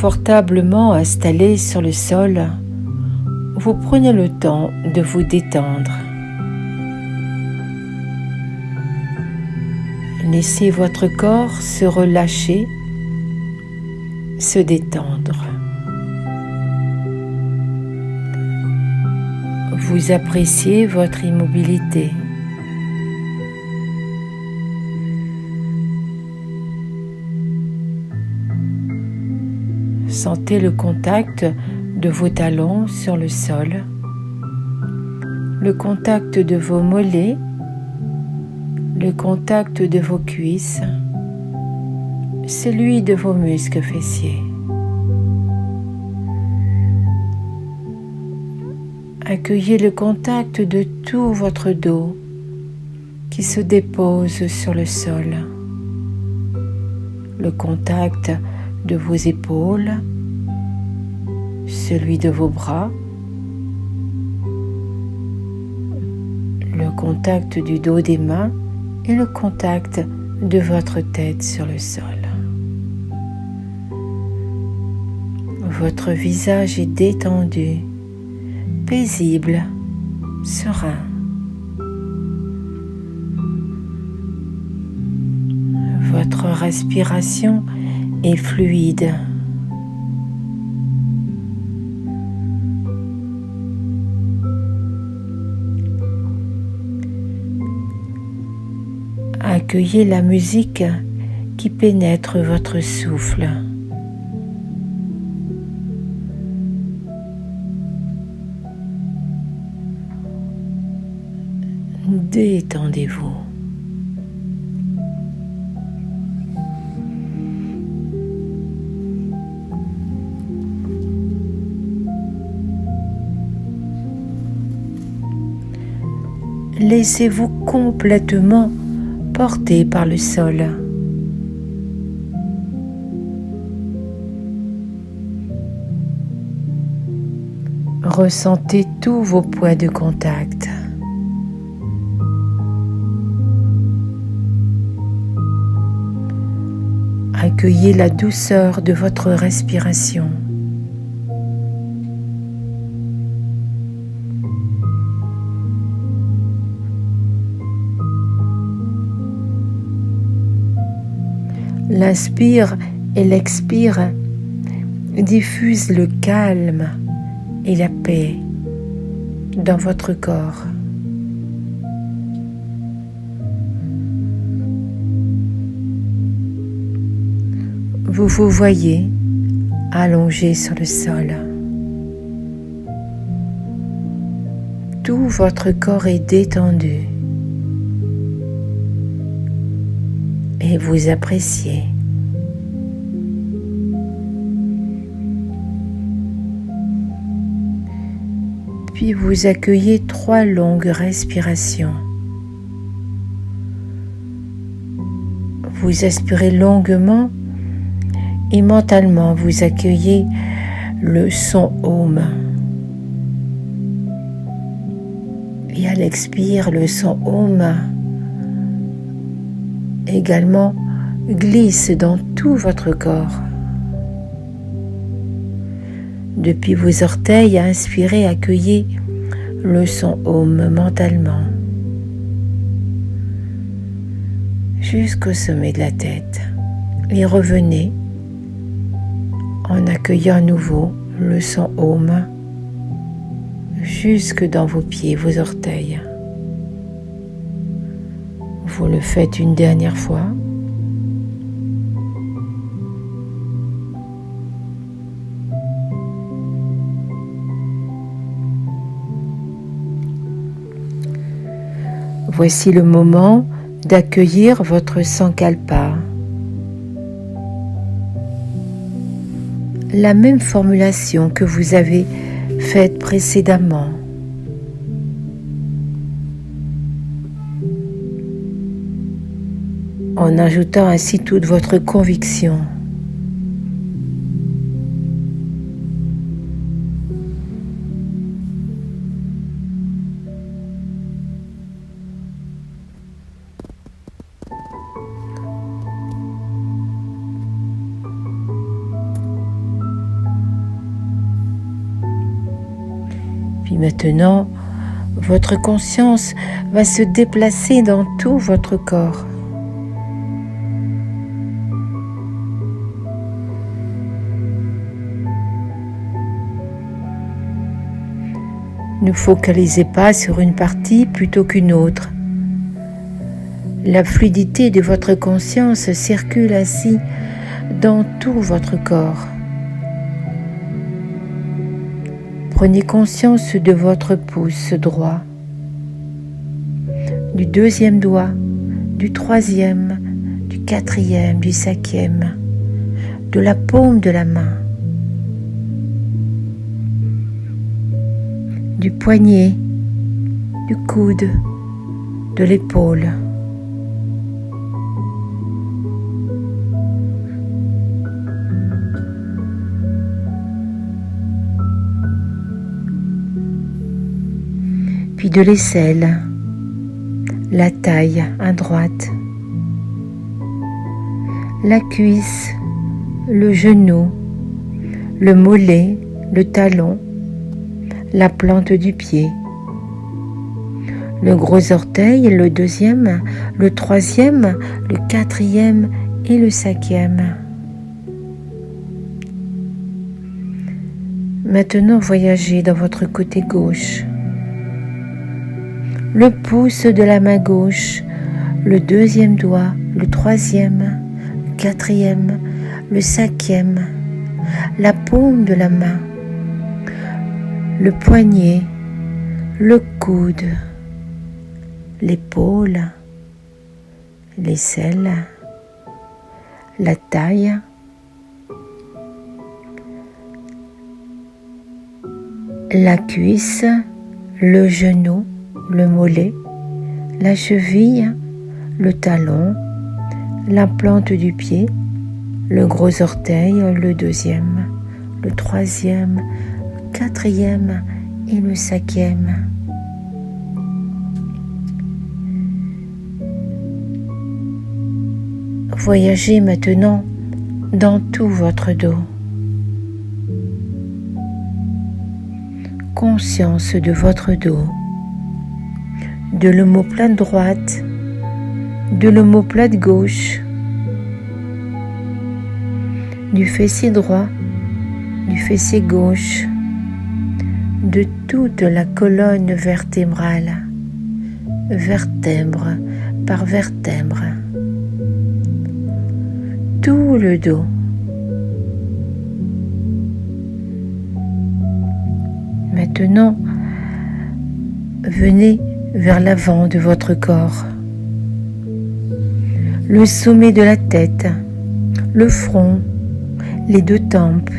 Confortablement installé sur le sol, vous prenez le temps de vous détendre. Laissez votre corps se relâcher, se détendre. Vous appréciez votre immobilité. Sentez le contact de vos talons sur le sol, le contact de vos mollets, le contact de vos cuisses, celui de vos muscles fessiers. Accueillez le contact de tout votre dos qui se dépose sur le sol, le contact de vos épaules, celui de vos bras, le contact du dos des mains et le contact de votre tête sur le sol. Votre visage est détendu, paisible, serein. Votre respiration est fluide. Accueillez la musique qui pénètre votre souffle. Détendez-vous. Laissez-vous complètement porter par le sol. Ressentez tous vos points de contact. Accueillez la douceur de votre respiration. L'inspire et l'expire diffusent le calme et la paix dans votre corps. Vous vous voyez allongé sur le sol. Tout votre corps est détendu et vous appréciez. Puis vous accueillez 3 longues respirations. Vous aspirez longuement et mentalement vous accueillez le son Om. Et à l'expire, le son Om également glisse dans tout votre corps. Depuis vos orteils, inspirez, accueillez le son Om mentalement jusqu'au sommet de la tête et revenez en accueillant à nouveau le son Om jusque dans vos pieds, vos orteils. Vous le faites une dernière fois. Voici le moment d'accueillir votre Sankalpa. La même formulation que vous avez faite précédemment. En ajoutant ainsi toute votre conviction. Puis maintenant, votre conscience va se déplacer dans tout votre corps. Ne focalisez pas sur une partie plutôt qu'une autre. La fluidité de votre conscience circule ainsi dans tout votre corps. Prenez conscience de votre pouce droit, du deuxième doigt, du troisième, du quatrième, du cinquième, de la paume de la main, du poignet, du coude, de l'épaule. Puis de l'aisselle, la taille à droite, la cuisse, le genou, le mollet, le talon, la plante du pied, le gros orteil, le deuxième, le troisième, le quatrième et le cinquième. Maintenant, voyagez dans votre côté gauche. Le pouce de la main gauche, le deuxième doigt, le troisième, le quatrième, le cinquième, la paume de la main, le poignet, le coude, l'épaule, l'aisselle, la taille, la cuisse, le genou, le mollet, la cheville, le talon, la plante du pied, le gros orteil, le deuxième, le troisième, le quatrième et le cinquième. Voyagez maintenant dans tout votre dos. Conscience de votre dos, de l'omoplate droite, de l'omoplate gauche, du fessier droit, du fessier gauche, de toute la colonne vertébrale, vertèbre par vertèbre, tout le dos. Maintenant, venez vers l'avant de votre corps, le sommet de la tête, le front, les deux tempes,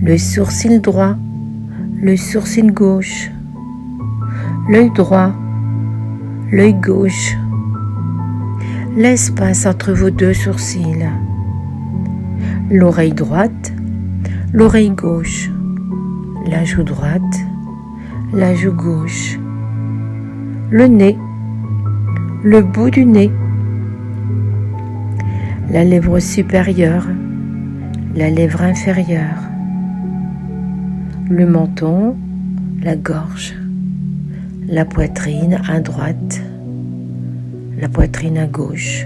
le sourcil droit, le sourcil gauche, l'œil droit, l'œil gauche, l'espace entre vos deux sourcils, l'oreille droite, l'oreille gauche, la joue droite, la joue gauche, le nez, le bout du nez, la lèvre supérieure, la lèvre inférieure, le menton, la gorge, la poitrine à droite, la poitrine à gauche,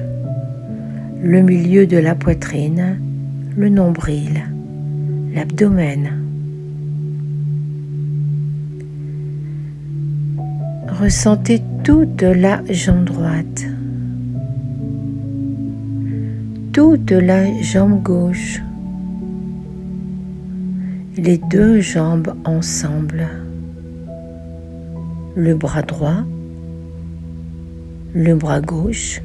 le milieu de la poitrine, le nombril, l'abdomen. Ressentez toute la jambe droite, toute la jambe gauche, les deux jambes ensemble, le bras droit, le bras gauche,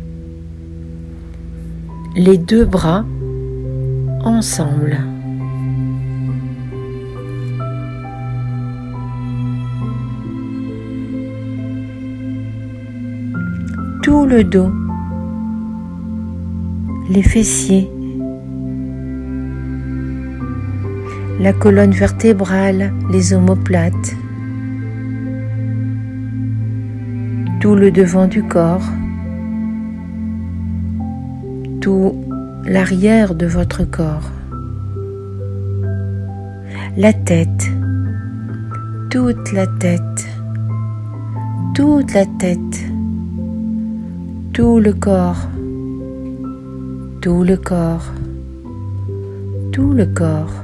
les deux bras ensemble. Tout le dos, les fessiers, la colonne vertébrale, les omoplates, tout le devant du corps, tout l'arrière de votre corps, la tête, toute la tête, tout le corps, tout le corps, tout le corps,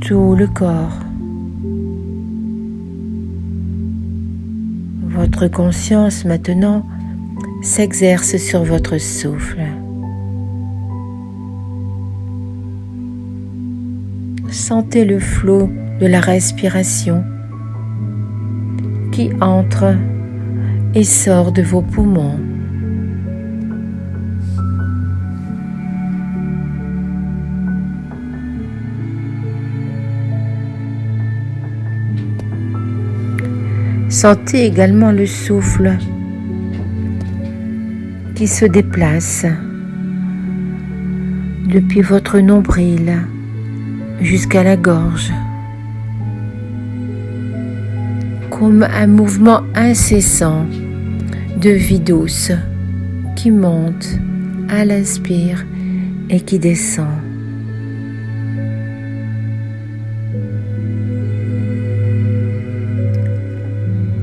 tout le corps. Votre conscience maintenant s'exerce sur votre souffle. Sentez le flot de la respiration qui entre et sort de vos poumons. Sentez également le souffle qui se déplace depuis votre nombril jusqu'à la gorge, comme un mouvement incessant de vie douce qui monte à l'inspire et qui descend.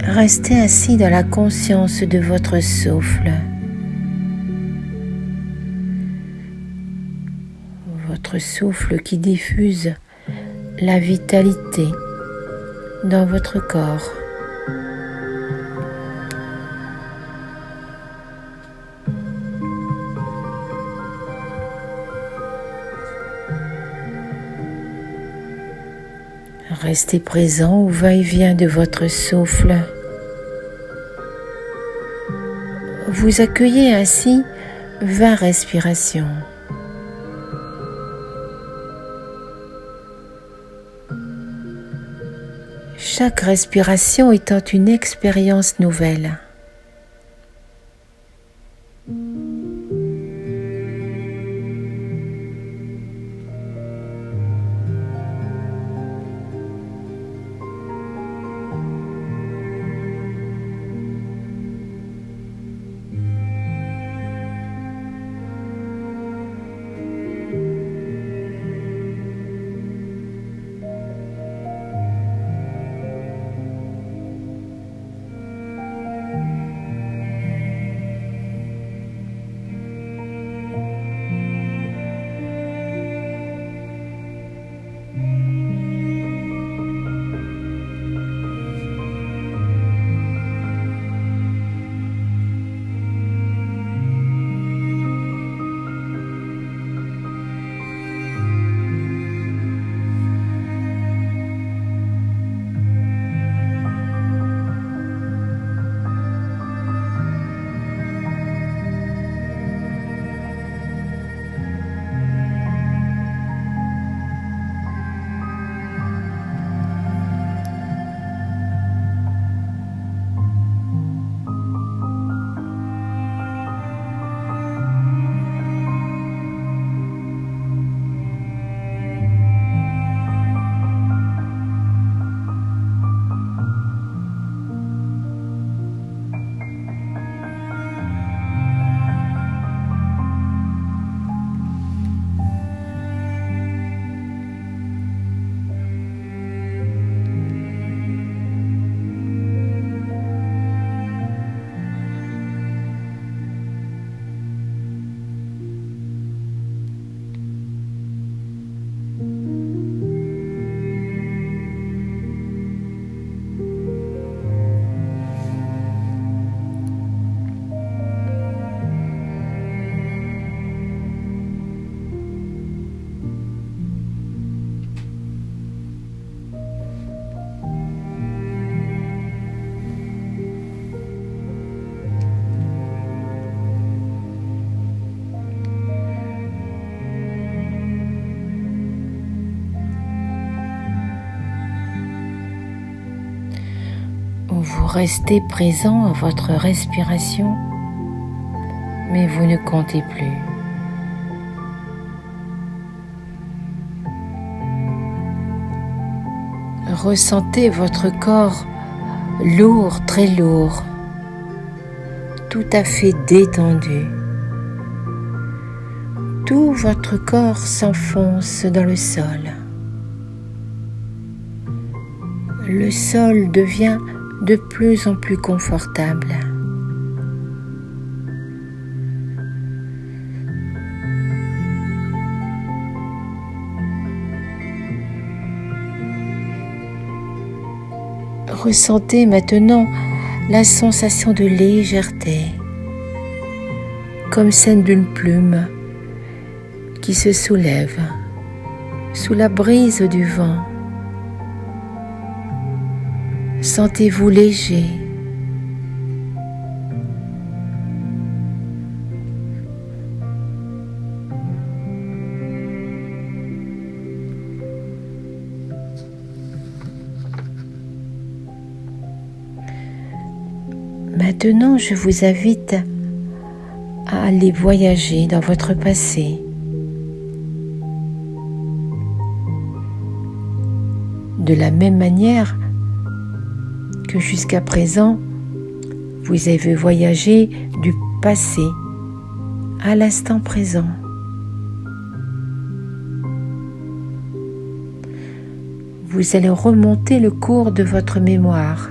Restez assis dans la conscience de votre souffle. Votre souffle qui diffuse la vitalité dans votre corps. Restez présent au va-et-vient de votre souffle. Vous accueillez ainsi 20 respirations. Chaque respiration étant une expérience nouvelle. Vous restez présent à votre respiration, mais vous ne comptez plus. Ressentez votre corps lourd, très lourd, tout à fait détendu, tout votre corps s'enfonce dans le sol. Le sol devient de plus en plus confortable. Ressentez maintenant la sensation de légèreté, comme celle d'une plume qui se soulève sous la brise du vent. Sentez-vous léger. Maintenant, je vous invite à aller voyager dans votre passé. De la même manière que jusqu'à présent, vous avez voyagé du passé à l'instant présent. Vous allez remonter le cours de votre mémoire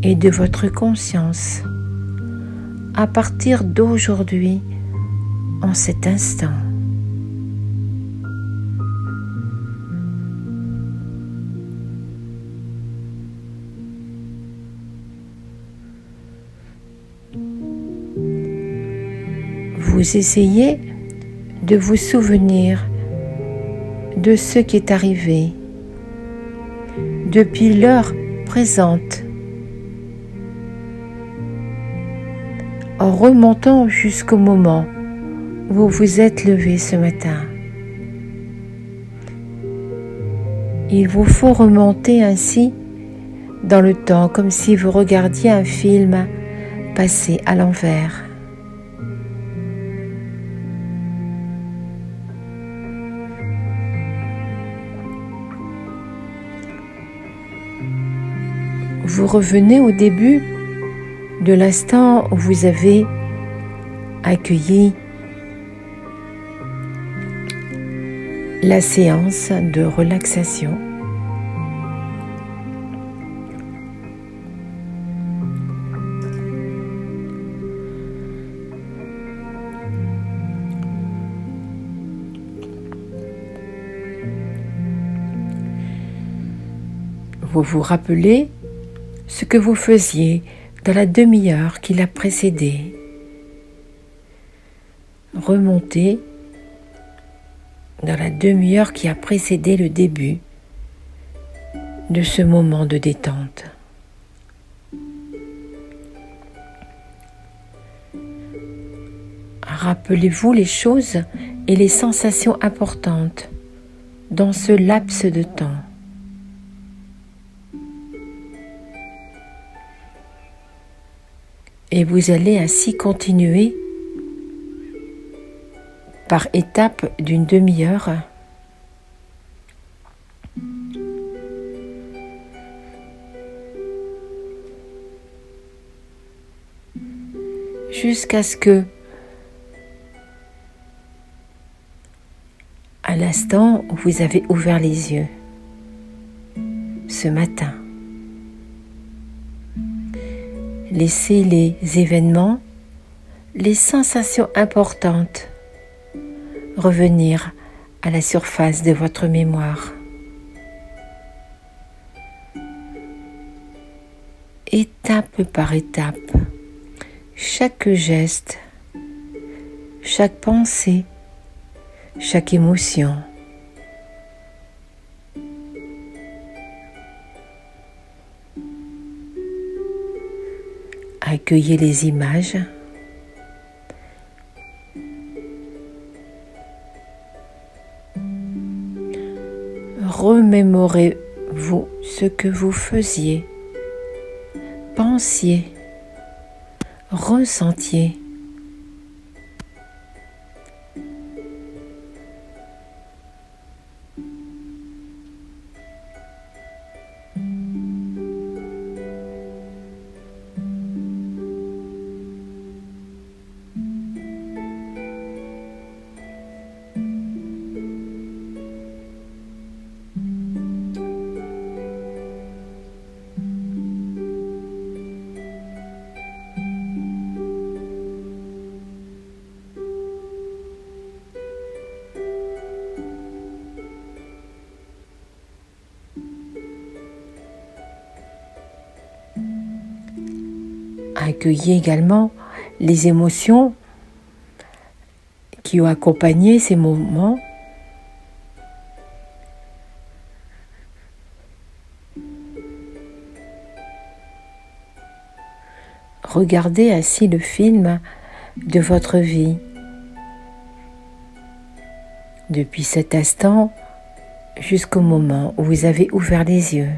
et de votre conscience à partir d'aujourd'hui, en cet instant. Vous essayez de vous souvenir de ce qui est arrivé depuis l'heure présente, en remontant jusqu'au moment où vous vous êtes levé ce matin. Il vous faut remonter ainsi dans le temps, comme si vous regardiez un film passé à l'envers. Vous revenez au début de l'instant où vous avez accueilli la séance de relaxation. Vous vous rappelez ce que vous faisiez dans la demi-heure qui l'a précédé. Remontez dans la demi-heure qui a précédé le début de ce moment de détente. Rappelez-vous les choses et les sensations importantes dans ce laps de temps. Et vous allez ainsi continuer par étapes d'une demi-heure jusqu'à ce que, à l'instant où vous avez ouvert les yeux, ce matin, laissez les événements, les sensations importantes revenir à la surface de votre mémoire. Étape par étape, chaque geste, chaque pensée, chaque émotion. Accueillez les images. Remémorez-vous ce que vous faisiez, pensiez, ressentiez. Accueillez également les émotions qui ont accompagné ces moments. Regardez ainsi le film de votre vie. Depuis cet instant jusqu'au moment où vous avez ouvert les yeux.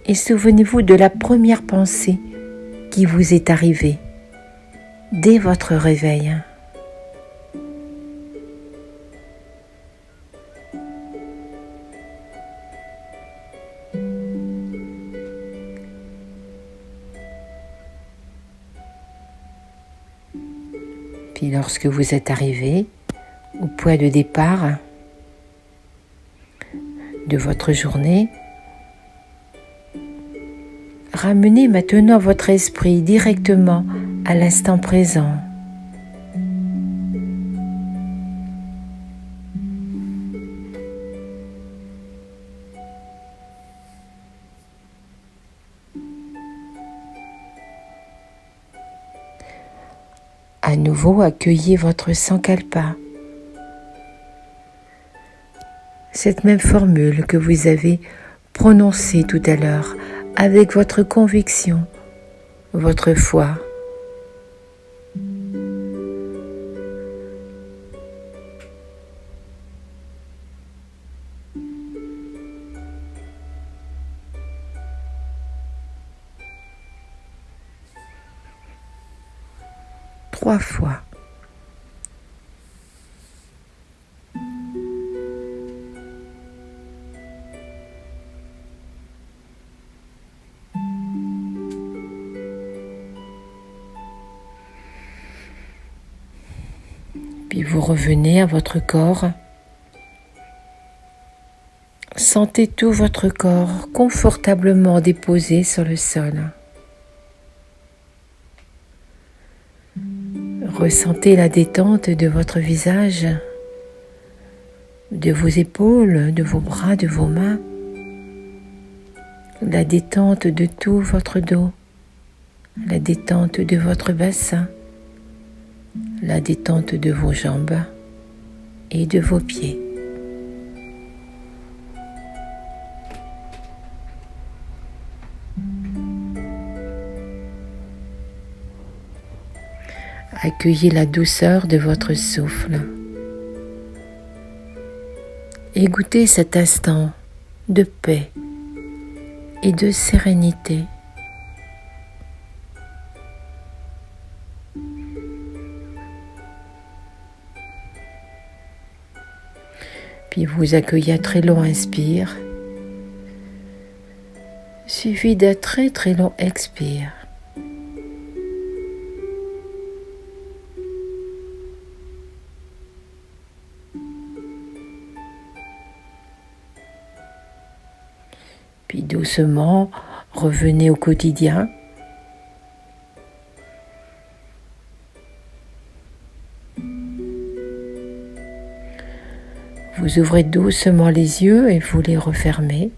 Et souvenez-vous de la première pensée qui vous est arrivée dès votre réveil. Puis lorsque vous êtes arrivé au point de départ de votre journée, ramenez maintenant votre esprit directement à l'instant présent. À nouveau, accueillez votre Sankalpa. Cette même formule que vous avez prononcée tout à l'heure avec votre conviction, votre foi. Trois fois. Puis vous revenez à votre corps. Sentez tout votre corps confortablement déposé sur le sol. Ressentez la détente de votre visage, de vos épaules, de vos bras, de vos mains. La détente de tout votre dos, la détente de votre bassin, la détente de vos jambes et de vos pieds. Accueillez la douceur de votre souffle et goûtez cet instant de paix et de sérénité. Puis vous accueillez un très long inspire, suivi d'un très très long expire. Puis doucement, revenez au quotidien. Vous ouvrez doucement les yeux et vous les refermez.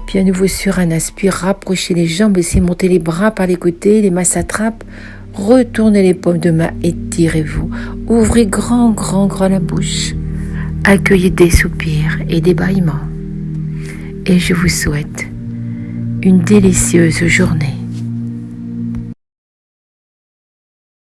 Puis à nouveau sur un inspire, rapprochez les jambes, laissez monter les bras par les côtés, les mains s'attrapent. Retournez les paumes de main, étirez-vous. Ouvrez grand, grand, grand la bouche. Accueillez des soupirs et des bâillements. Et je vous souhaite une délicieuse journée.